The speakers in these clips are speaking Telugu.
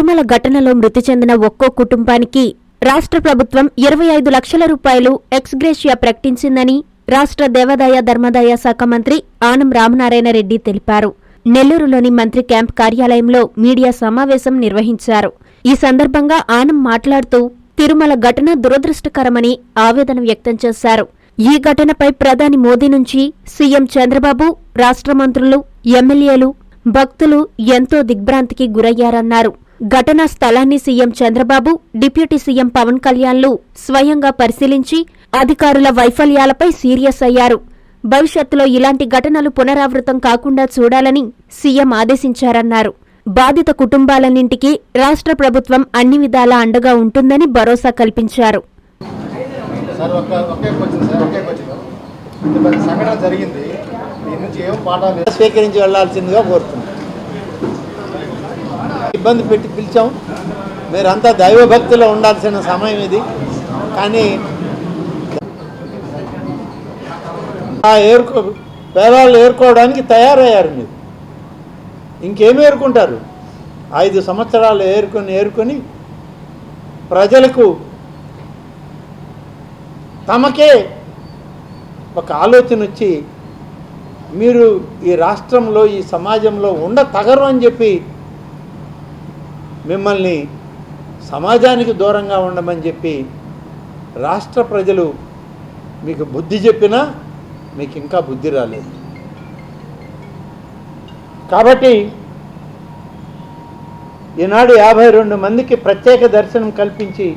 తిరుమల ఘటనలో మృతి చెందిన ఒక్కో కుటుంబానికి రాష్ట్ర ప్రభుత్వం 25 లక్షల రూపాయలు ఎక్స్గ్రేషియా ప్రకటించిందని రాష్ట్ర దేవాదాయ ధర్మాదాయ శాఖ మంత్రి ఆనం రామనారాయణ రెడ్డి తెలిపారు. నెల్లూరులోని మంత్రి క్యాంప్ కార్యాలయంలో మీడియా సమావేశం నిర్వహించారు. ఈ సందర్భంగా ఆనం మాట్లాడుతూ తిరుమల ఘటన దురదృష్టకరమని ఆవేదన వ్యక్తం చేశారు. ఈ ఘటనపై ప్రధాని మోదీ నుంచి సీఎం చంద్రబాబు, రాష్ట్ర మంత్రులు, ఎమ్మెల్యేలు, భక్తులు ఎంతో దిగ్భ్రాంతికి గురయ్యారన్నారు. ఘటనా స్థలాన్ని CM Chandrababu, deputy CM Pawan కళ్యాణ్లు స్వయంగా పరిశీలించి అధికారుల వైఫల్యాలపై సీరియస్ అయ్యారు. భవిష్యత్తులో ఇలాంటి ఘటనలు పునరావృతం కాకుండా చూడాలని సీఎం ఆదేశించారన్నారు. బాధిత కుటుంబాలన్నింటికీ రాష్ట్ర ప్రభుత్వం అన్ని విధాలా అండగా ఉంటుందని భరోసా కల్పించారు. స్వీకరించి వెళ్లాల్సిందిగా కోరుతున్నాం. ఇబ్బంది పెట్టి పిలిచాం, మీరంతా దైవభక్తిలో ఉండాల్సిన సమయం ఇది. కానీ పేదవాళ్ళు ఏరుకోవడానికి తయారయ్యారు. మీరు ఇంకేమి ఏరుకుంటారు? 5 సంవత్సరాలు ఏరుకొని ప్రజలకు తమకే ఒక ఆలోచన వచ్చి మీరు ఈ రాష్ట్రంలో, ఈ సమాజంలో తగరు అని చెప్పి మిమ్మల్ని సమాజానికి దూరంగా ఉండమని చెప్పి రాష్ట్ర ప్రజలు మీకు బుద్ధి చెప్పినా మీకు ఇంకా బుద్ధి రాలేదు. కాబట్టి ఈనాడు 52 మందికి ప్రత్యేక దర్శనం కల్పించి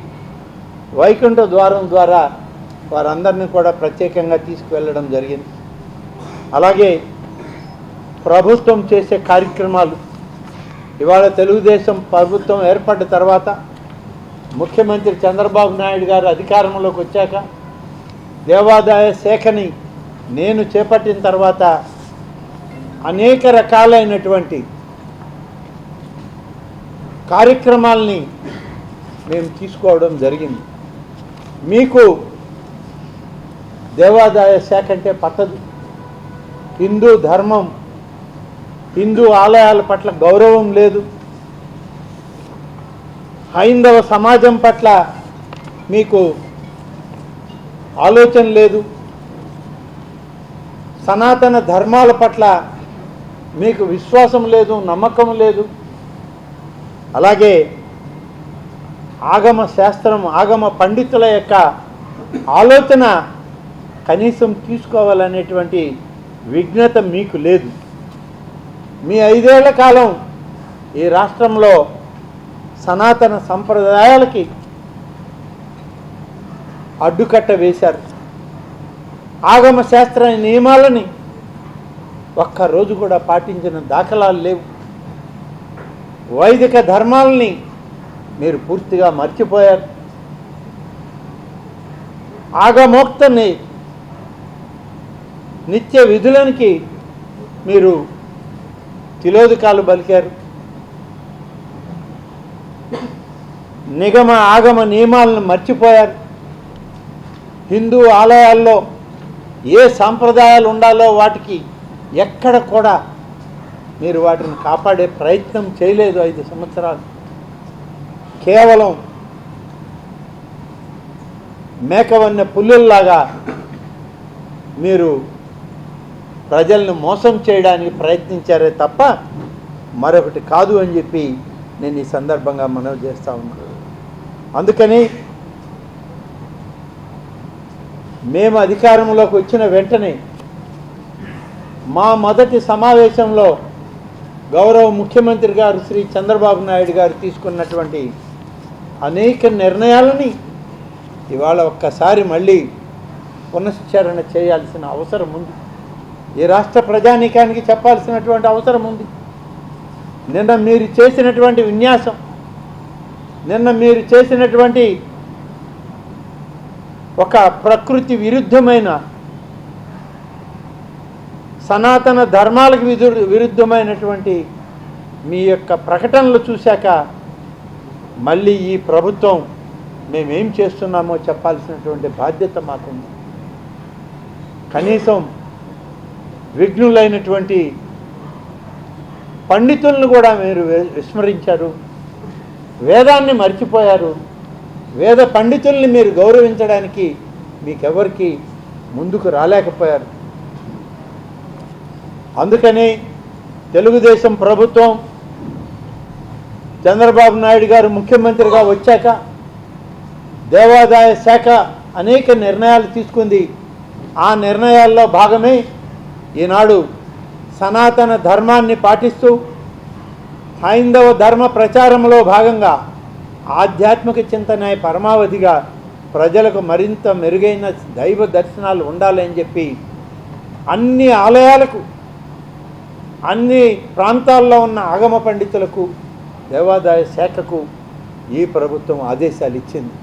వైకుంఠ ద్వారం ద్వారా వారందరినీ కూడా ప్రత్యేకంగా తీసుకువెళ్ళడం జరిగింది. అలాగే ప్రభుత్వం చేసే కార్యక్రమాలు ఇవాళ తెలుగుదేశం ప్రభుత్వం ఏర్పడ్డ తర్వాత ముఖ్యమంత్రి చంద్రబాబు నాయుడు గారు అధికారంలోకి వచ్చాక దేవాదాయ శాఖని నేను చేపట్టిన తర్వాత అనేక రకాలైనటువంటి కార్యక్రమాలని మేము తీసుకోవడం జరిగింది. మీకు దేవాదాయ శాఖ అంటే పట్టదు. హిందూ ధర్మం, హిందూ ఆలయాల పట్ల గౌరవం లేదు. హైందవ సమాజం పట్ల మీకు ఆలోచన లేదు. సనాతన ధర్మాల పట్ల మీకు విశ్వాసం లేదు, నమ్మకం లేదు. అలాగే ఆగమ శాస్త్రం, ఆగమ పండితుల యొక్క ఆలోచన కనీసం తీసుకోవాలనేటువంటి విజ్ఞత మీకు లేదు. మీ 5 ఏళ్ల కాలం ఈ రాష్ట్రంలో సనాతన సంప్రదాయాలకి అడ్డుకట్ట వేశారు. ఆగమ శాస్త్ర నియమాలని ఒక్కరోజు కూడా పాటించిన దాఖలాలు లేవు. వైదిక ధర్మాలని మీరు పూర్తిగా మర్చిపోయారు. ఆగమోక్తని నిత్య విధులనికి మీరు తిలోదకాలు పలికారు. నిగమ ఆగమ నియమాలను మర్చిపోయారు. హిందూ ఆలయాల్లో ఏ సాంప్రదాయాలు ఉండాలో వాటికి ఎక్కడ కూడా మీరు వాటిని కాపాడే ప్రయత్నం చేయలేదు. 5 సంవత్సరాలు కేవలం మేకవన్న పుల్లుల్లాగా మీరు ప్రజల్ని మోసం చేయడానికి ప్రయత్నించారే తప్ప మరొకటి కాదు అని చెప్పి నేను ఈ సందర్భంగా మనవి చేస్తూ ఉన్నాను. అందుకని మేము అధికారంలోకి వచ్చిన వెంటనే మా మొదటి సమావేశంలో గౌరవ ముఖ్యమంత్రి గారు శ్రీ చంద్రబాబు నాయుడు గారు తీసుకున్నటువంటి అనేక నిర్ణయాలని ఇవాళ ఒక్కసారి మళ్ళీ పునశ్చరణ చేయాల్సిన అవసరం ఉంది. ఈ రాష్ట్ర ప్రజానీకానికి చెప్పాల్సినటువంటి అవసరం ఉంది. నిన్న మీరు చేసినటువంటి విన్యాసం, నిన్న మీరు చేసినటువంటి ఒక ప్రకృతి విరుద్ధమైన, సనాతన ధర్మాలకు విరుద్ధమైనటువంటి మీ యొక్క ప్రకటనలు చూశాక మళ్ళీ ఈ ప్రభుత్వం మేమేం చేస్తున్నామో చెప్పాల్సినటువంటి బాధ్యత మాకుంది. కనీసం విఘ్నులైనటువంటి పండితులను కూడా మీరు విస్మరించారు. వేదాన్ని మర్చిపోయారు. వేద పండితుల్ని మీరు గౌరవించడానికి మీకెవరికి ముందుకు రాలేకపోయారు. అందుకని తెలుగుదేశం ప్రభుత్వం చంద్రబాబు నాయుడు గారు ముఖ్యమంత్రిగా వచ్చాక దేవాదాయ శాఖ అనేక నిర్ణయాలు తీసుకుంది. ఆ నిర్ణయాల్లో భాగమే ఈనాడు సనాతన ధర్మాన్ని పాటిస్తూ హైందవ ధర్మ ప్రచారంలో భాగంగా ఆధ్యాత్మిక చింతన పరమావధిగా ప్రజలకు మరింత మెరుగైన దైవ దర్శనాలు ఉండాలని చెప్పి అన్ని ఆలయాలకు, అన్ని ప్రాంతాల్లో ఉన్న ఆగమ పండితులకు, దేవాదాయ శాఖకు ఈ ప్రభుత్వం ఆదేశాలు ఇచ్చింది.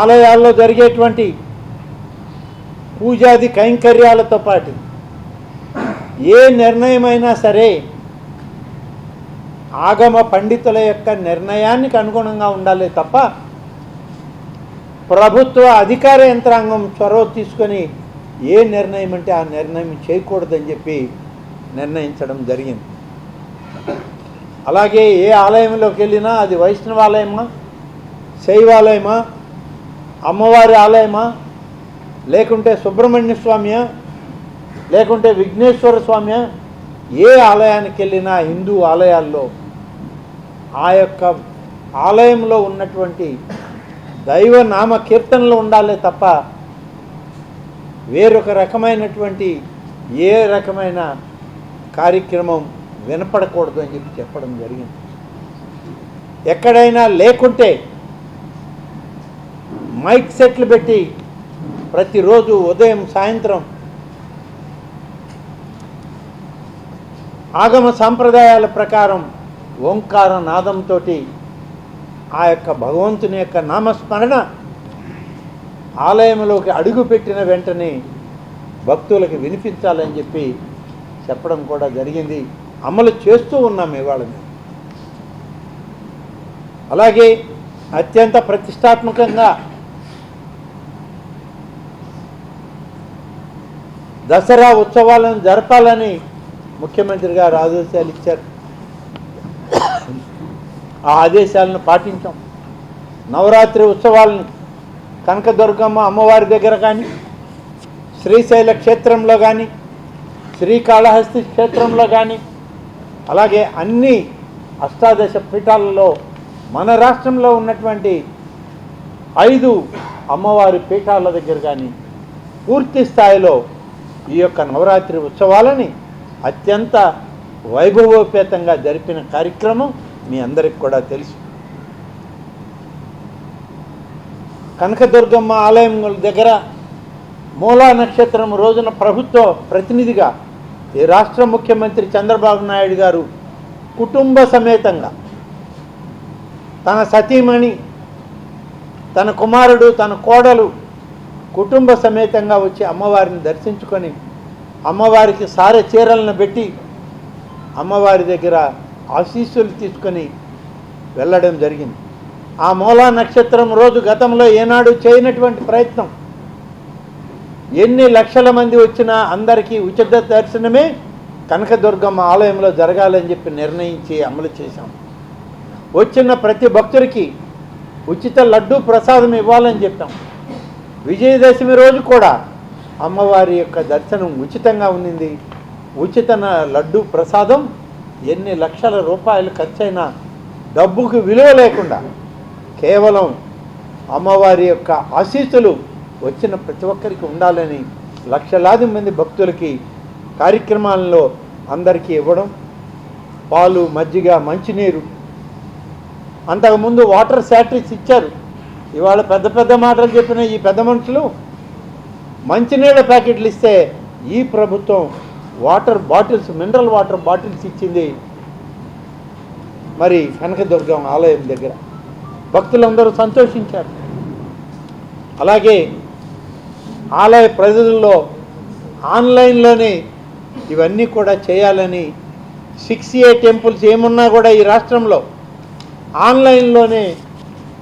ఆలయాల్లో జరిగేటువంటి పూజాది కైంకర్యాలతో పాటు ఏ నిర్ణయమైనా సరే ఆగమ పండితుల యొక్క నిర్ణయానికి అనుగుణంగా ఉండాలి తప్ప ప్రభుత్వ అధికార యంత్రాంగం చొరవ తీసుకొని ఏ నిర్ణయం అంటే ఆ నిర్ణయం చేయకూడదని చెప్పి నిర్ణయించడం జరిగింది. అలాగే ఏ ఆలయంలోకి వెళ్ళినా అది వైష్ణవాలయమా, శైవాలయమా, అమ్మవారి ఆలయమా, లేకుంటే సుబ్రహ్మణ్య స్వామియా, లేకుంటే విఘ్నేశ్వర స్వామియా, ఏ ఆలయానికి వెళ్ళినా హిందూ ఆలయాల్లో ఆ యొక్క ఆలయంలో ఉన్నటువంటి దైవ నామ కీర్తనలు ఉండాలి తప్ప వేరొక రకమైనటువంటి ఏ రకమైన కార్యక్రమం వినపడకూడదు అని చెప్పి చెప్పడం జరిగింది. ఎక్కడైనా లేకుంటే మైక్ సెట్లు పెట్టి ప్రతిరోజు ఉదయం సాయంత్రం ఆగమ సాంప్రదాయాల ప్రకారం ఓంకార నాదంతో ఆ యొక్క భగవంతుని యొక్క నామస్మరణ ఆలయంలోకి అడుగుపెట్టిన వెంటనే భక్తులకు వినిపించాలని చెప్పి చెప్పడం కూడా జరిగింది. అమలు చేస్తూ ఉన్నాం ఇవాళ. అలాగే అత్యంత ప్రతిష్టాత్మకంగా దసరా ఉత్సవాలను జరపాలని ముఖ్యమంత్రి గారు ఆదేశాలు ఇచ్చారు. ఆ ఆదేశాలను పాటించాం. నవరాత్రి ఉత్సవాలను కనకదుర్గమ్మ అమ్మవారి దగ్గర కానీ, శ్రీశైల క్షేత్రంలో కానీ, శ్రీకాళహస్తి క్షేత్రంలో కానీ, అలాగే అన్ని అష్టాదశ పీఠాలలో మన రాష్ట్రంలో ఉన్నటువంటి 5 అమ్మవారి పీఠాల దగ్గర కానీ పూర్తి స్థాయిలో ఈ యొక్క నవరాత్రి ఉత్సవాలని అత్యంత వైభవోపేతంగా జరిపిన కార్యక్రమం మీ అందరికి కూడా తెలుసు. కనకదుర్గమ్మ ఆలయం దగ్గర మూలా నక్షత్రం రోజున ప్రభుత్వ ప్రతినిధిగా ఈ రాష్ట్ర ముఖ్యమంత్రి చంద్రబాబు నాయుడు గారు కుటుంబ సమేతంగా తన సతీమణి, తన కుమారుడు, తన కోడలు కుటుంబ సమేతంగా వచ్చి అమ్మవారిని దర్శించుకొని అమ్మవారికి సారె చీరలను పెట్టి అమ్మవారి దగ్గర ఆశీస్సులు తీసుకొని వెళ్ళడం జరిగింది. ఆ మూలా నక్షత్రం రోజు గతంలో ఏనాడు చేయనటువంటి ప్రయత్నం. ఎన్ని లక్షల మంది వచ్చినా అందరికీ ఉచిత దర్శనమే కనకదుర్గమ్మ ఆలయంలో జరగాలని చెప్పి నిర్ణయించి అమలు చేశాం. వచ్చిన ప్రతి భక్తుడికి ఉచిత లడ్డూ ప్రసాదం ఇవ్వాలని చెప్పాం. విజయదశమి రోజు కూడా అమ్మవారి యొక్క దర్శనం ఉచితంగా ఉన్నింది. ఉచిత లడ్డూ ప్రసాదం ఎన్ని లక్షల రూపాయలు ఖర్చైనా డబ్బుకు విలువ లేకుండా కేవలం అమ్మవారి యొక్క ఆశీస్సులు వచ్చిన ప్రతి ఒక్కరికి ఉండాలని లక్షలాది మంది భక్తులకి కార్యక్రమాలలో అందరికీ ఇవ్వడం, పాలు, మజ్జిగ, మంచినీరు, అంతకుముందు వాటర్ శానిటరీస్ ఇచ్చారు. ఇవాళ పెద్ద పెద్ద మాటలు చెప్పిన ఈ పెద్ద మనుషులు మంచినీళ్ళ ప్యాకెట్లు ఇస్తే ఈ ప్రభుత్వం water bottles, mineral water bottles ఇచ్చింది. మరి కనకదుర్గం ఆలయం దగ్గర భక్తులందరూ సంతోషించారు. అలాగే ఆలయ ప్రజల్లో ఆన్లైన్లోనే ఇవన్నీ కూడా చేయాలని 6A టెంపుల్స్ ఏమున్నా కూడా ఈ రాష్ట్రంలో ఆన్లైన్లోనే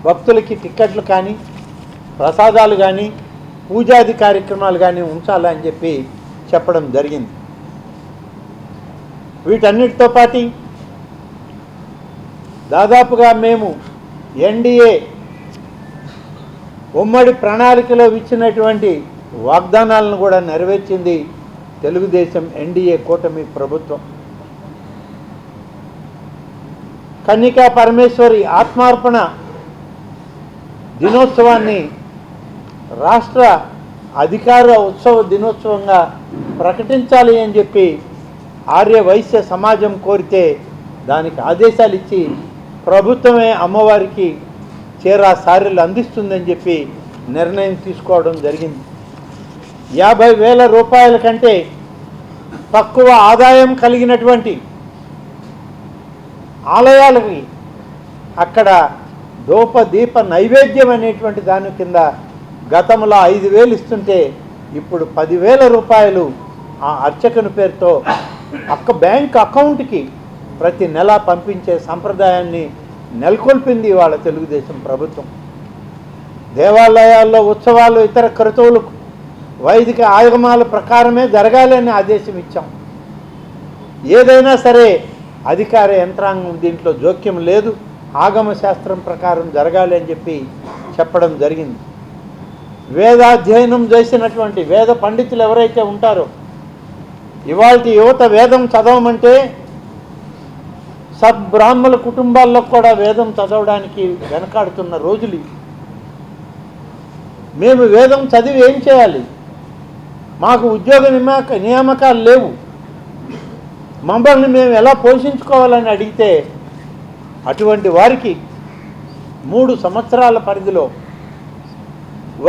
భక్తులకి టిక్కెట్లు కానీ, ప్రసాదాలు కానీ, పూజాది కార్యక్రమాలు కానీ ఉంచాలని చెప్పి చెప్పడం జరిగింది. వీటన్నిటితో పాటు దాదాపుగా మేము ఎన్డీఏ ఉమ్మడి ప్రణాళికలో ఇచ్చినటువంటి వాగ్దానాలను కూడా నెరవేర్చింది తెలుగుదేశం ఎన్డీఏ కూటమి ప్రభుత్వం. కన్నికా పరమేశ్వరి ఆత్మార్పణ దినోత్సవాన్ని రాష్ట్ర అధికార ఉత్సవ దినోత్సవంగా ప్రకటించాలి అని చెప్పి ఆర్య వైశ్య సమాజం కోరితే దానికి ఆదేశాలు ఇచ్చి ప్రభుత్వమే అమ్మవారికి చీరా సారీలు అందిస్తుందని చెప్పి నిర్ణయం తీసుకోవడం జరిగింది. 50,000 రూపాయల కంటే తక్కువ ఆదాయం కలిగినటువంటి ఆలయాలకి అక్కడ దీప నైవేద్యం అనేటువంటి దాని కింద గతంలో 5,000 ఇస్తుంటే ఇప్పుడు 10,000 రూపాయలు ఆ అర్చకుని పేరుతో బ్యాంక్ అకౌంట్కి ప్రతి నెల పంపించే సంప్రదాయాన్ని నెలకొల్పింది వాళ్ళ తెలుగుదేశం ప్రభుత్వం. దేవాలయాల్లో ఉత్సవాలు ఇతర క్రతువులకు వైదిక ఆగమాల ప్రకారమే జరగాలని ఆదేశం ఇచ్చాం. ఏదైనా సరే అధికార యంత్రాంగం దీంట్లో జోక్యం లేదు, ఆగమ శాస్త్రం ప్రకారం జరగాలి అని చెప్పి చెప్పడం జరిగింది. వేదాధ్యయనం చేసినటువంటి వేద పండితులు ఎవరైతే ఉంటారో ఇవాళ యువత వేదం చదవమంటే సద్బ్రాహ్మణ కుటుంబాల్లో కూడా వేదం చదవడానికి వెనకాడుతున్న రోజులు. మేము వేదం చదివి ఏం చేయాలి? మాకు ఉద్యోగ నియామకాలు లేవు, మమ్మల్ని మేము ఎలా పోషించుకోవాలని అడిగితే అటువంటి వారికి 3 సంవత్సరాల పరిధిలో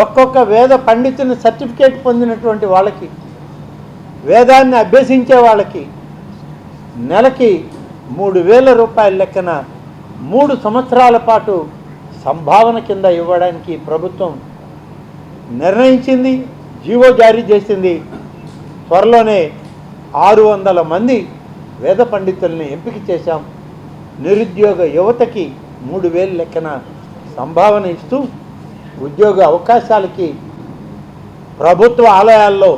ఒక్కొక్క వేద పండితుని సర్టిఫికేట్ పొందినటువంటి వాళ్ళకి, వేదాన్ని అభ్యసించే వాళ్ళకి నెలకి 3,000 రూపాయల లెక్కన 3 సంవత్సరాల పాటు సంభావన కింద ఇవ్వడానికి ప్రభుత్వం నిర్ణయించింది, జీవో జారీ చేసింది. త్వరలోనే 600 మంది వేద పండితుల్ని ఎంపిక చేశాం. నిరుద్యోగ యువతకి 3,000 లెక్కన సంభావన ఇస్తూ ఉద్యోగ అవకాశాలకి ప్రభుత్వ ఆలయాల్లో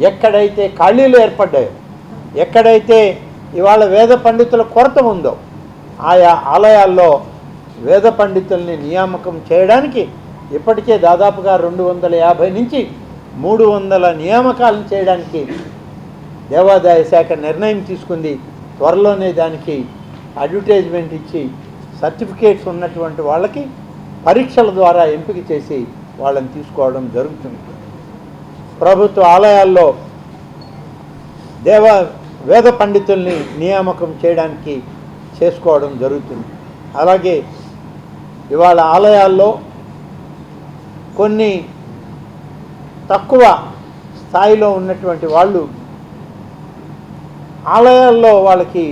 ఎక్కడైతే ఖాళీలు ఏర్పడ్డాయో, ఎక్కడైతే ఇవాళ వేద పండితుల కొరత ఉందో ఆయా ఆలయాల్లో వేద పండితుల్ని నియామకం చేయడానికి ఇప్పటికే దాదాపుగా 250 నుంచి 300 నియామకాలను చేయడానికి దేవాదాయ శాఖ నిర్ణయం తీసుకుంది. త్వరలోనే దానికి అడ్వర్టైజ్మెంట్ ఇచ్చి సర్టిఫికేట్స్ ఉన్నటువంటి వాళ్ళకి పరీక్షల ద్వారా ఎంపిక చేసి వాళ్ళని తీసుకోవడం జరుగుతుంది. ప్రభుత్వ ఆలయాల్లో వేద పండితుల్ని నియామకం చేయడానికి చేసుకోవడం జరుగుతుంది. అలాగే ఇవాళ ఆలయాల్లో కొన్ని తక్కువ స్థాయిలో ఉన్నటువంటి వాళ్ళు ఆలయాల్లో వాళ్ళకి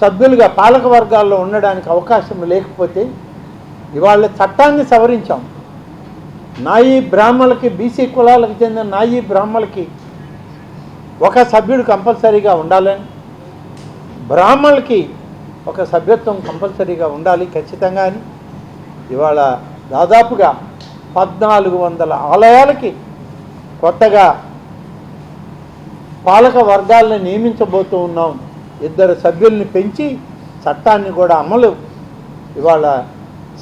సభ్యులుగా పాలక వర్గాల్లో ఉండడానికి అవకాశం లేకపోతే ఇవాళ చట్టాన్ని సవరించాం. నాయీ బ్రాహ్మణులకి, బీసీ కులాలకు చెందిన నాయీ బ్రాహ్మణులకి ఒక సభ్యుడు కంపల్సరీగా ఉండాలని, బ్రాహ్మణులకి ఒక సభ్యత్వం కంపల్సరీగా ఉండాలి ఖచ్చితంగా అని ఇవాళ దాదాపుగా 1400 ఆలయాలకి కొత్తగా పాలక వర్గాలను నియమించబోతూ ఉన్నాం. 2 సభ్యుల్ని పెంచి చట్టాన్ని కూడా ఇవాళ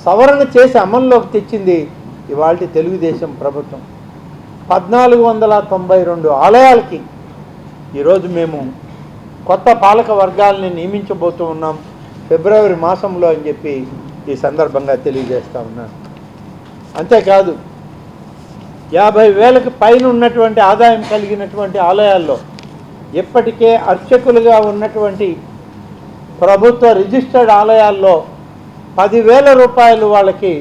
సవరణ చేసి అమల్లోకి తెచ్చింది ఇవాళ తెలుగుదేశం ప్రభుత్వం. 1492 ఆలయాలకి ఈరోజు మేము కొత్త పాలక వర్గాల్ని నియమించబోతూ ఉన్నాం ఫిబ్రవరి మాసంలో అని చెప్పి ఈ సందర్భంగా తెలియజేస్తూ ఉన్నాను. అంతేకాదు 50,000కి పైన ఉన్నటువంటి ఆదాయం కలిగినటువంటి ఆలయాల్లో ఇప్పటికే అర్చకులుగా ఉన్నటువంటి ప్రభుత్వ రిజిస్టర్డ్ ఆలయాల్లో 10,000 రూపాయలు వాళ్ళకి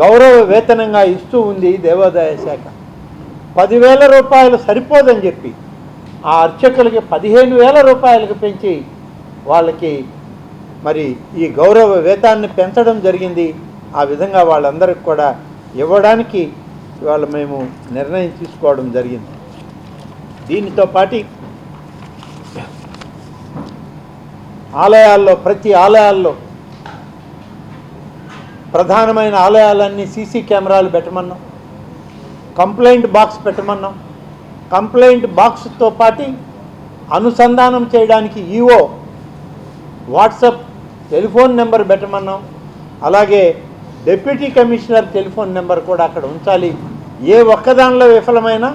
గౌరవ వేతనంగా ఇస్తూ ఉంది దేవాదాయ శాఖ. 10,000 రూపాయలు సరిపోదని చెప్పి ఆ అర్చకులకి 15,000 రూపాయలకు పెంచి వాళ్ళకి మరి ఈ గౌరవ వేతాన్ని పెంచడం జరిగింది. ఆ విధంగా వాళ్ళందరికీ కూడా ఇవ్వడానికి ఇవాళ మేము నిర్ణయం తీసుకోవడం జరిగింది. దీనితో పాటు ఆలయాల్లో ప్రతి ఆలయాల్లో ప్రధానమైన ఆలయాలన్నీ సీసీ కెమెరాలు పెట్టమన్నాం, కంప్లైంట్ బాక్స్ పెట్టమన్నాం. కంప్లైంట్ బాక్స్తో పాటు అనుసంధానం చేయడానికి ఈఓ వాట్సాప్ టెలిఫోన్ నెంబర్ పెట్టమన్నాం. అలాగే డిప్యూటీ కమిషనర్ టెలిఫోన్ నెంబర్ కూడా అక్కడ ఉంచాలి. ఏ ఒక్కదానిలో విఫలమైనా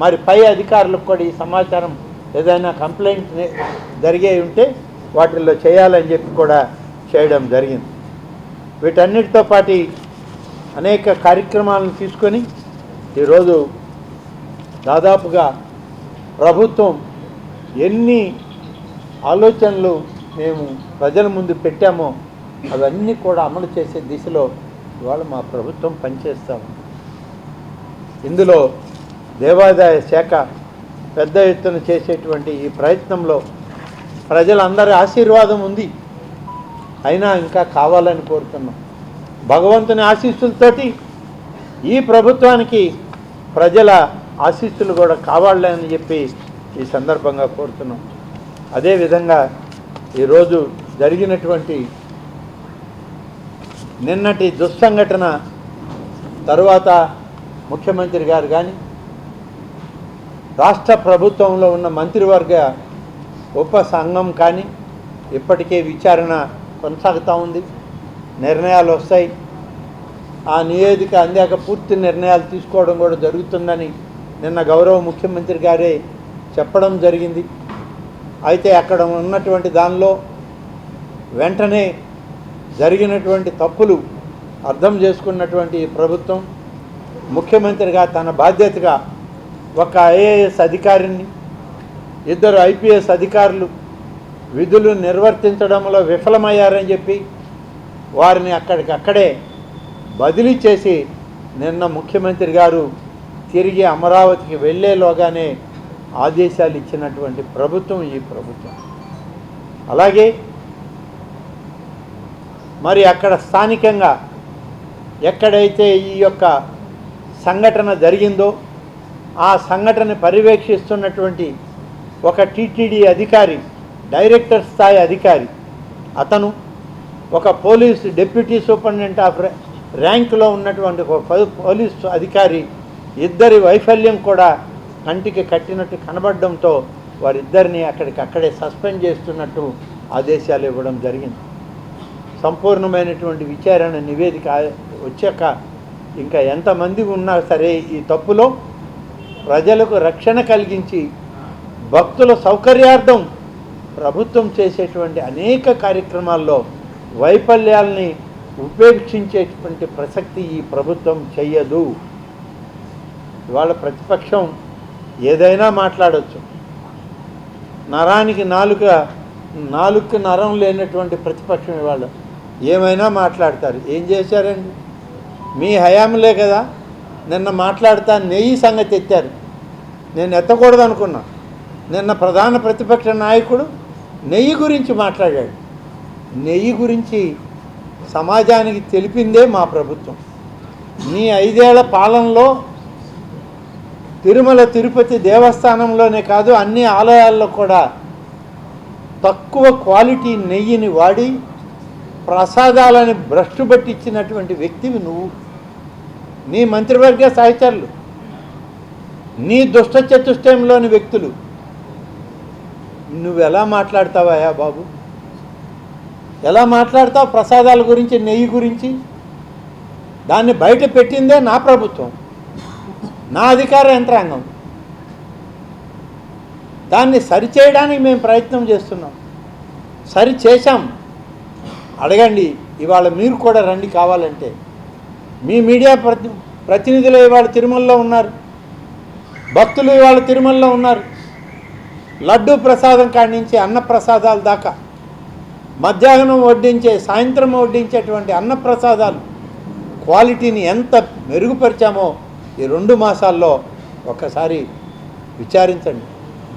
మరి పై అధికారులకు కూడా ఈ సమాచారం ఏదైనా కంప్లైంట్ జరిగే ఉంటే వాటిల్లో చేయాలని చెప్పి కూడా చేయడం జరిగింది. వీటన్నిటితో పాటు అనేక కార్యక్రమాలను తీసుకొని ఈరోజు దాదాపుగా ప్రభుత్వం ఎన్ని ఆలోచనలు మేము ప్రజల ముందు పెట్టామో అవన్నీ కూడా అమలు చేసే దిశలో ఇవాళ మా ప్రభుత్వం పనిచేస్తాము. ఇందులో దేవాదాయ శాఖ పెద్ద ఎత్తున చేసేటువంటి ఈ ప్రయత్నంలో ప్రజలందరి ఆశీర్వాదం ఉంది. అయినా ఇంకా కావాలని కోరుతున్నాం. భగవంతుని ఆశీస్సులతోటి ఈ ప్రభుత్వానికి ప్రజల ఆశీస్సులు కూడా కావాలని చెప్పి ఈ సందర్భంగా కోరుతున్నాం. అదేవిధంగా ఈరోజు జరిగినటువంటి నిన్నటి దుస్సంఘటన తరువాత ముఖ్యమంత్రి గారు కానీ రాష్ట్ర ప్రభుత్వంలో ఉన్న మంత్రివర్గ ఉప సంఘం కానీ ఇప్పటికే విచారణ కొనసాగుతూ ఉంది. నిర్ణయాలు వస్తాయి. ఆ నివేదిక అందాక పూర్తి నిర్ణయాలు తీసుకోవడం కూడా జరుగుతుందని నిన్న గౌరవ ముఖ్యమంత్రి గారే చెప్పడం జరిగింది. అయితే అక్కడ ఉన్నటువంటి దానిలో వెంటనే జరిగినటువంటి తప్పులు అర్థం చేసుకున్నటువంటి ప్రభుత్వం ముఖ్యమంత్రిగా తన బాధ్యతగా ఒక ఐఏఎస్ అధికారిని, 2 ఐపీఎస్ అధికారులు విధులు నిర్వర్తించడంలో విఫలమయ్యారని చెప్పి వారిని అక్కడికక్కడే బదిలీ చేసి నిన్న ముఖ్యమంత్రి గారు తిరిగి అమరావతికి వెళ్ళేలోగానే ఆదేశాలు ఇచ్చినటువంటి ప్రభుత్వం ఈ ప్రభుత్వం. అలాగే మరి అక్కడ స్థానికంగా ఎక్కడైతే ఈ యొక్క సంఘటన జరిగిందో ఆ సంఘటన పర్యవేక్షిస్తున్నటువంటి ఒక టీటీడీ అధికారి, డైరెక్టర్ స్థాయి అధికారి, అతను ఒక పోలీస్ డిప్యూటీ సూపరింటెండెంట్ ఆఫ్ ర్యాంకులో ఉన్నటువంటి ఒక పోలీసు అధికారి ఇద్దరి వైఫల్యం కూడా కంటికి కట్టినట్టు కనబడడంతో వారిద్దరిని అక్కడికక్కడే సస్పెండ్ చేస్తున్నట్టు ఆదేశాలు ఇవ్వడం జరిగింది. సంపూర్ణమైనటువంటి విచారణ నివేదిక వచ్చాక ఇంకా ఎంతమంది ఉన్నా సరే ఈ తప్పులో ప్రజలకు రక్షణ కలిగించి భక్తుల సౌకర్యార్థం ప్రభుత్వం చేసేటువంటి అనేక కార్యక్రమాల్లో వైఫల్యాల్ని ఉపేక్షించేటువంటి ప్రసక్తి ఈ ప్రభుత్వం చెయ్యదు. ఇవాళ ప్రతిపక్షం ఏదైనా మాట్లాడవచ్చు. నరానికి నాలుగుకి నరం లేనటువంటి ప్రతిపక్షం ఇవాళ ఏమైనా మాట్లాడతారు. ఏం చేశారండి? మీ హయాంలే కదా నిన్న మాట్లాడుతా నెయ్యి సంగతి ఎత్తారు. నేను ఎత్తకూడదు అనుకున్నా. నిన్న ప్రధాన ప్రతిపక్ష నాయకుడు నెయ్యి గురించి మాట్లాడాడు. నెయ్యి గురించి సమాజానికి తెలిపిందే మా ప్రభుత్వం. నీ 5 ఏళ్ల పాలనలో తిరుమల తిరుపతి దేవస్థానంలోనే కాదు అన్ని ఆలయాల్లో కూడా తక్కువ క్వాలిటీ నెయ్యిని వాడి ప్రసాదాలని భ్రష్టు పట్టించినటువంటి వ్యక్తివి నువ్వు, నీ మంత్రివర్గ సహచరులు, నీ దుష్ట చతుష్టయంలోని వ్యక్తులు. నువ్వెలా మాట్లాడతావా బాబు? ఎలా మాట్లాడతావు ప్రసాదాల గురించి, నెయ్యి గురించి? దాన్ని బయట పెట్టిందే నా ప్రభుత్వం, నా అధికార యంత్రాంగం. దాన్ని సరిచేయడానికి మేము ప్రయత్నం చేస్తున్నాం. సరి చేశాం. అడగండి, ఇవాళ మీరు కూడా రండి కావాలంటే. మీ మీడియా ప్రతినిధులు ఇవాళ తిరుమలలో ఉన్నారు, భక్తులు ఇవాళ తిరుమలలో ఉన్నారు. లడ్డూ ప్రసాదం కాడి నుంచి అన్న ప్రసాదాల దాకా మధ్యాహ్నం వడ్డించే, సాయంత్రం వడ్డించేటువంటి అన్న ప్రసాదాలు క్వాలిటీని ఎంత మెరుగుపరిచామో ఈ 2 మాసాల్లో ఒక్కసారి విచారించండి.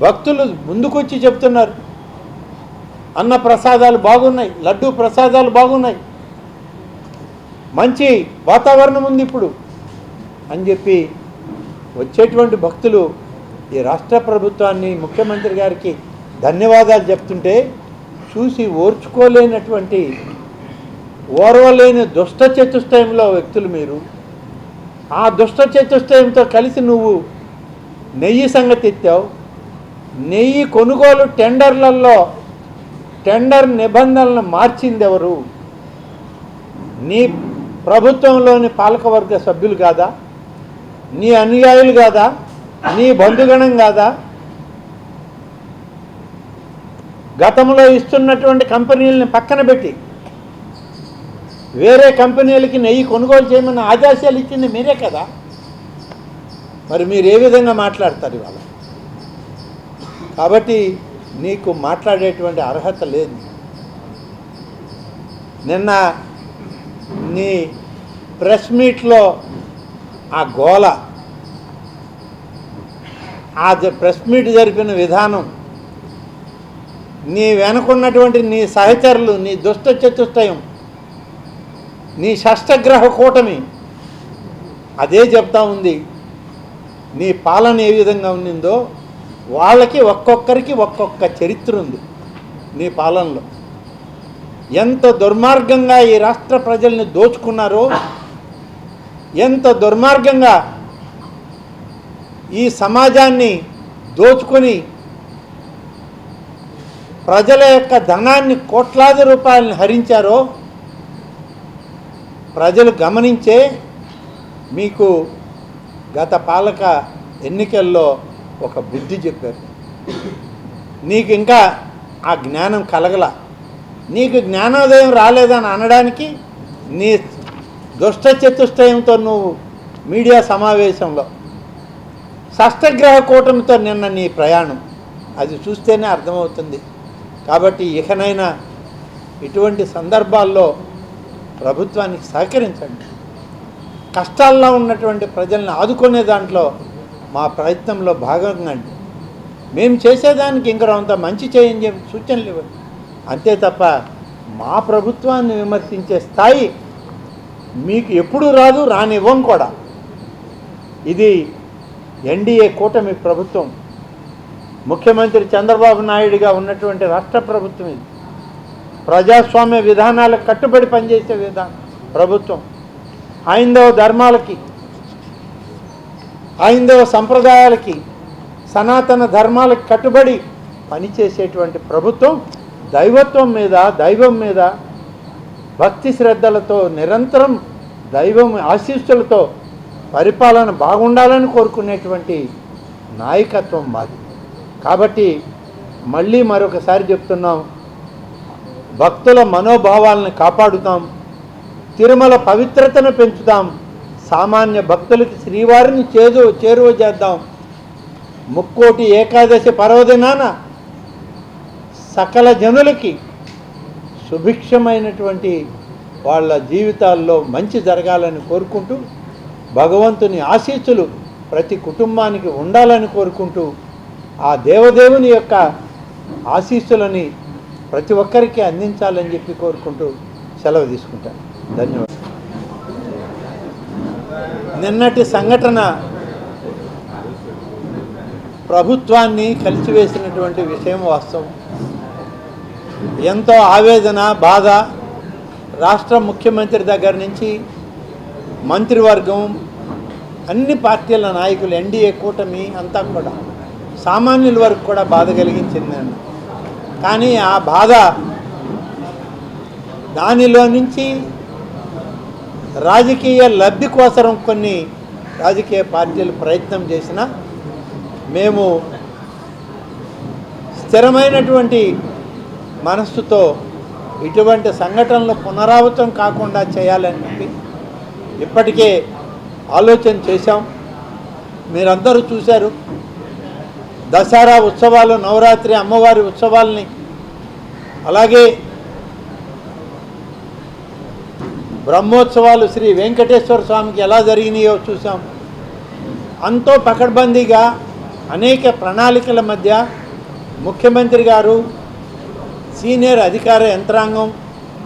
భక్తులు ముందుకొచ్చి చెప్తున్నారు, అన్న ప్రసాదాలు బాగున్నాయి, లడ్డూ ప్రసాదాలు బాగున్నాయి, మంచి వాతావరణం ఉంది ఇప్పుడు అని చెప్పి వచ్చేటువంటి భక్తులు ఈ రాష్ట్ర ప్రభుత్వాన్ని, ముఖ్యమంత్రి గారికి ధన్యవాదాలు చెప్తుంటే చూసి ఓర్చుకోలేనటువంటి, ఓర్వలేని దుష్ట చతుష్టయంలో వ్యక్తులు మీరు. ఆ దుష్ట చతుష్టయంతో కలిసి నువ్వు నెయ్యి సంగతి ఎత్తావు. నెయ్యి కొనుగోలు టెండర్లలో టెండర్ నిబంధనలను మార్చింది ఎవరు? నీ ప్రభుత్వంలోని పాలకవర్గ సభ్యులు కాదా? నీ అనుయాయులు కాదా? నీ బంధుగణం కాదా? గతంలో ఇస్తున్నటువంటి కంపెనీలని పక్కన పెట్టి వేరే కంపెనీలకి నెయ్యి కొనుగోలు చేయమని ఆదేశాలు ఇచ్చింది మీరే కదా. మరి మీరు ఏ విధంగా మాట్లాడతారు ఇవాళ? కాబట్టి నీకు మాట్లాడేటువంటి అర్హత లేదు. నిన్న నీ ప్రెస్ మీట్లో ఆ గోల, ఆ ప్రెస్ మీట్ జరిపిన విధానం, నీ వెనుకున్నటువంటి నీ సహచరులు, నీ దుష్ట చతుష్టయం, నీ షష్టగ్రహ కూటమి అదే చెప్తా ఉంది. నీ పాలన ఏ విధంగా ఉండిందో వాళ్ళకి ఒక్కొక్కరికి ఒక్కొక్క చరిత్ర ఉంది. నీ పాలనలో ఎంత దుర్మార్గంగా ఈ రాష్ట్ర ప్రజల్ని దోచుకున్నారో, ఎంత దుర్మార్గంగా ఈ సమాజాన్ని దోచుకొని ప్రజల యొక్క ధనాన్ని కోట్లాది రూపాయలను హరించారో ప్రజలు గమనించే మీకు గత పాలక ఎన్నికల్లో ఒక బుద్ధి చెప్పారు. నీకు ఇంకా ఆ జ్ఞానం కలగల. నీకు జ్ఞానోదయం రాలేదని అనడానికి నీ దుష్ట చతుష్టయంతో నువ్వు మీడియా సమావేశంలో షష్టగ్రహ కూటమితో నిన్న నీ ప్రయాణం అది చూస్తేనే అర్థమవుతుంది. కాబట్టి ఇకనైనా ఇటువంటి సందర్భాల్లో ప్రభుత్వానికి సహకరించండి. కష్టాల్లో ఉన్నటువంటి ప్రజల్ని ఆదుకునే దాంట్లో మా ప్రయత్నంలో భాగంగా మేము చేసేదానికి ఇంకొంత మంచి చేయని చెప్పి సూచనలు ఇవ్వండి. అంతే తప్ప మా ప్రభుత్వాన్ని విమర్శించే స్థాయి మీకు ఎప్పుడూ రాదు, రానివ్వం కూడా. ఇది ఎన్డీఏ కూటమి ప్రభుత్వం, ముఖ్యమంత్రి చంద్రబాబు నాయుడుగా ఉన్నటువంటి రాష్ట్ర ప్రభుత్వం. ఇది ప్రజాస్వామ్య విధానాలకు కట్టుబడి పనిచేసే ప్రభుత్వం. హైందవ ధర్మాలకి, హైందవ సంప్రదాయాలకి, సనాతన ధర్మాలకు కట్టుబడి పనిచేసేటువంటి ప్రభుత్వం. దైవత్వం మీద, దైవం మీద భక్తి శ్రద్ధలతో నిరంతరం దైవం ఆశీస్సులతో పరిపాలన బాగుండాలని కోరుకునేటువంటి నాయకత్వం మాది. కాబట్టి మళ్ళీ మరొకసారి చెప్తున్నాం, భక్తుల మనోభావాలను కాపాడుతాం, తిరుమల పవిత్రతను పెంచుతాం, సామాన్య భక్తులకి శ్రీవారిని చేరువ చేద్దాం. ముక్కోటి ఏకాదశి పర్వదినాన సకల జనులకి సుభిక్షమైనటువంటి వాళ్ళ జీవితాల్లో మంచి జరగాలని కోరుకుంటూ, భగవంతుని ఆశీస్సులు ప్రతి కుటుంబానికి ఉండాలని కోరుకుంటూ, ఆ దేవదేవుని యొక్క ఆశీస్సులని ప్రతి ఒక్కరికి అందించాలని చెప్పి కోరుకుంటూ సెలవు తీసుకుంటాను. ధన్యవాదాలు. నిన్నటి సంఘటన ప్రభుత్వాన్ని కలిసివేసినటువంటి విషయం వాస్తవం. ఎంతో ఆవేదన, బాధ రాష్ట్ర ముఖ్యమంత్రి దగ్గర నుంచి మంత్రివర్గం, అన్ని పార్టీల నాయకులు, ఎన్డీఏ కూటమి అంతా కూడా సామాన్యుల వరకు కూడా బాధ కలిగించిందండి. కానీ ఆ బాధ, దానిలో నుంచి రాజకీయ లబ్ధి కోసం కొన్ని రాజకీయ పార్టీలు ప్రయత్నం చేసినా మేము స్థిరమైనటువంటి మనస్సుతో ఇటువంటి సంఘటనలు పునరావృతం కాకుండా చేయాలని చెప్పి ఇప్పటికే ఆలోచన చేశాం. మీరందరూ చూశారు, దసరా ఉత్సవాలు, నవరాత్రి అమ్మవారి ఉత్సవాలని, అలాగే బ్రహ్మోత్సవాలు శ్రీ వెంకటేశ్వర స్వామికి ఎలా జరిగినాయో చూసాం. అంతో పకడ్బందీగా అనేక ప్రణాళికల మధ్య ముఖ్యమంత్రి గారు, సీనియర్ అధికార యంత్రాంగం,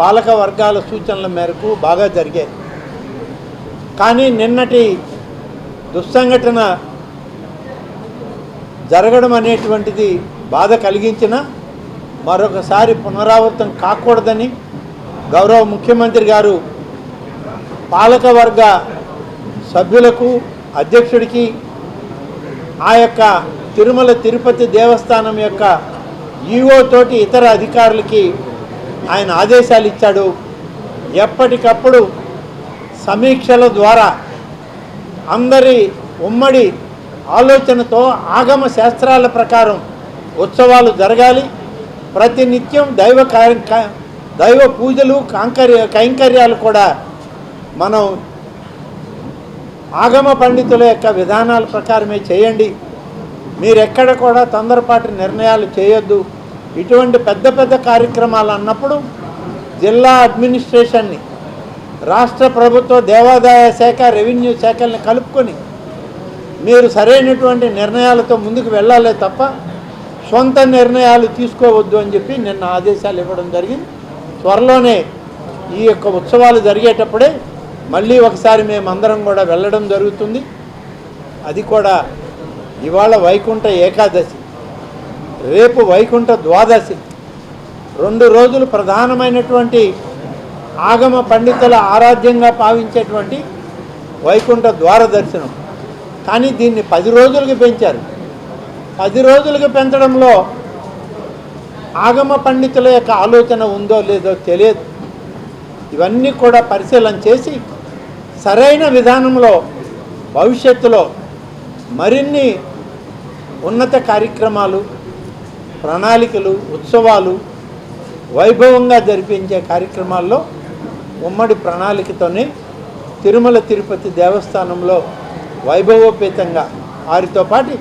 పాలక వర్గాల సూచనల మేరకు బాగా జరిగాయి. కానీ నిన్నటి దుస్సంఘటన జరగడం అనేటువంటిది బాధ కలిగించిన మరొకసారి పునరావృతం కాకూడదని గౌరవ ముఖ్యమంత్రి గారు పాలకవర్గ సభ్యులకు, అధ్యక్షుడికి, ఆ యొక్క తిరుమల తిరుపతి దేవస్థానం యొక్క ఈఓ తోటి ఇతర అధికారులకి ఆయన ఆదేశాలు ఇచ్చాడు. ఎప్పటికప్పుడు సమీక్షల ద్వారా అందరి ఉమ్మడి ఆలోచనతో ఆగమ శాస్త్రాల ప్రకారం ఉత్సవాలు జరగాలి. ప్రతినిత్యం దైవ పూజలు కైంకర్యాలు కూడా మనం ఆగమ పండితుల యొక్క విధానాల ప్రకారమే చేయండి. మీరెక్కడ కూడా తొందరపాటు నిర్ణయాలు చేయొద్దు. ఇటువంటి పెద్ద పెద్ద కార్యక్రమాలు అన్నప్పుడు జిల్లా అడ్మినిస్ట్రేషన్ని, రాష్ట్ర ప్రభుత్వ దేవాదాయ శాఖ, రెవెన్యూ శాఖల్ని కలుపుకొని మీరు సరైనటువంటి నిర్ణయాలతో ముందుకు వెళ్ళాలే తప్ప సొంత నిర్ణయాలు తీసుకోవద్దు అని చెప్పి నిన్న ఆదేశాలు ఇవ్వడం జరిగింది. త్వరలోనే ఈ యొక్క ఉత్సవాలు జరిగేటప్పుడే మళ్ళీ ఒకసారి మేమందరం కూడా వెళ్ళడం జరుగుతుంది. అది కూడా ఇవాళ వైకుంఠ ఏకాదశి, రేపు వైకుంఠ ద్వాదశి, 2 రోజులు ప్రధానమైనటువంటి ఆగమ పండితుల ఆరాధ్యంగా భావించేటువంటి వైకుంఠ ద్వార దర్శనం. కానీ దీన్ని 10 రోజులకి పెంచారు. 10 రోజులకి పెంచడంలో ఆగమ పండితుల యొక్క ఆలోచన ఉందో లేదో తెలియదు. ఇవన్నీ కూడా పరిశీలన చేసి సరైన విధానంలో భవిష్యత్తులో మరిన్ని ఉన్నత కార్యక్రమాలు, ప్రణాళికలు, ఉత్సవాలు వైభవంగా జరిపించే కార్యక్రమాల్లో ఉమ్మడి ప్రణాళికతోనే తిరుమల తిరుపతి దేవస్థానంలో వైభవోపేతంగా వారితో పాటు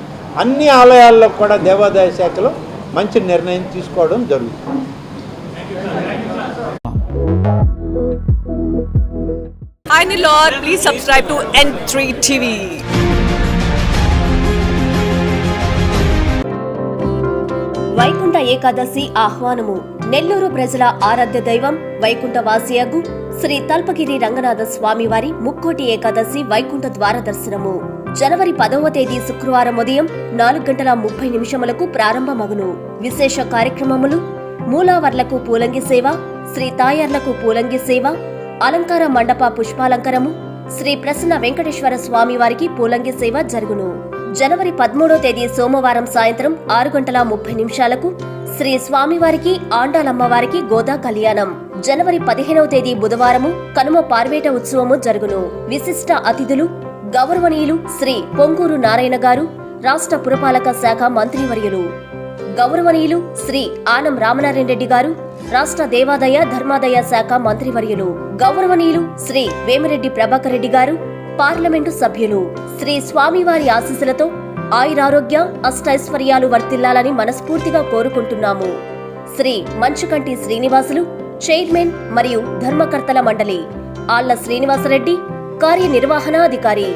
అన్ని ఆలయాల్లో కూడా దేవాదాయ శాఖలో మంచి నిర్ణయం తీసుకోవడం జరుగుతుంది. Hi Nilor, please subscribe to N3 TV. Vaikuntha Ekadashi ఆహ్వానము. Nellore ప్రజల ఆరాధ్య దైవం వైకుంఠ వాసియగు శ్రీ తల్పగిరి రంగనాథ స్వామివారి ముక్కోటి ఏకాదశి వైకుంఠ ద్వార దర్శనము జనవరి 10వ తేదీ శుక్రవారం ఉదయం 4:30 ప్రారంభమగును. విశేష కార్యక్రమములు: మూలావర్లకు పూలంగి సేవ, శ్రీ తాయార్లకు పూలంగి సేవ, అలంకార మండప పుష్పాలంకరము, శ్రీ ప్రసన్న వెంకటేశ్వర స్వామివారికి పూలంగి సేవ జరుగును. జనవరి 13వ తేదీ సోమవారం సాయంత్రం 6:30 శ్రీ స్వామివారికి ఆండాలమ్మవారికి గోదా కళ్యాణం. జనవరి 15వ తేదీ బుధవారము కనుమ పార్వేట ఉత్సవము జరుగును. విశిష్ట అతిథులు గౌరవనీయులు శ్రీ పొంగూరు నారాయణ గారు, రాష్ట్ర పురపాలక శాఖ మంత్రివర్యులు. గౌరవనీయులు శ్రీ ఆనం రామనారాయణ రెడ్డి గారు, రాష్ట్ర దేవాదాయ ధర్మాదాయ శాఖ మంత్రివర్యులు. గౌరవనీయులు శ్రీ వేమిరెడ్డి ప్రభాకర్ రెడ్డి గారు, పార్లమెంటు సభ్యులు. శ్రీ స్వామివారి ఆశీస్సులతో ఆయురారోగ్య అష్టైశ్వర్యాలు వర్తిల్లాలని మనస్ఫూర్తిగా కోరుకుంటున్నాము. శ్రీ మంచుకంటి శ్రీనివాసులు, చైర్మన్ మరియు ధర్మకర్తల మండలి. ఆళ్ల శ్రీనివాసరెడ్డి, కార్యనిర్వహణాధికారి.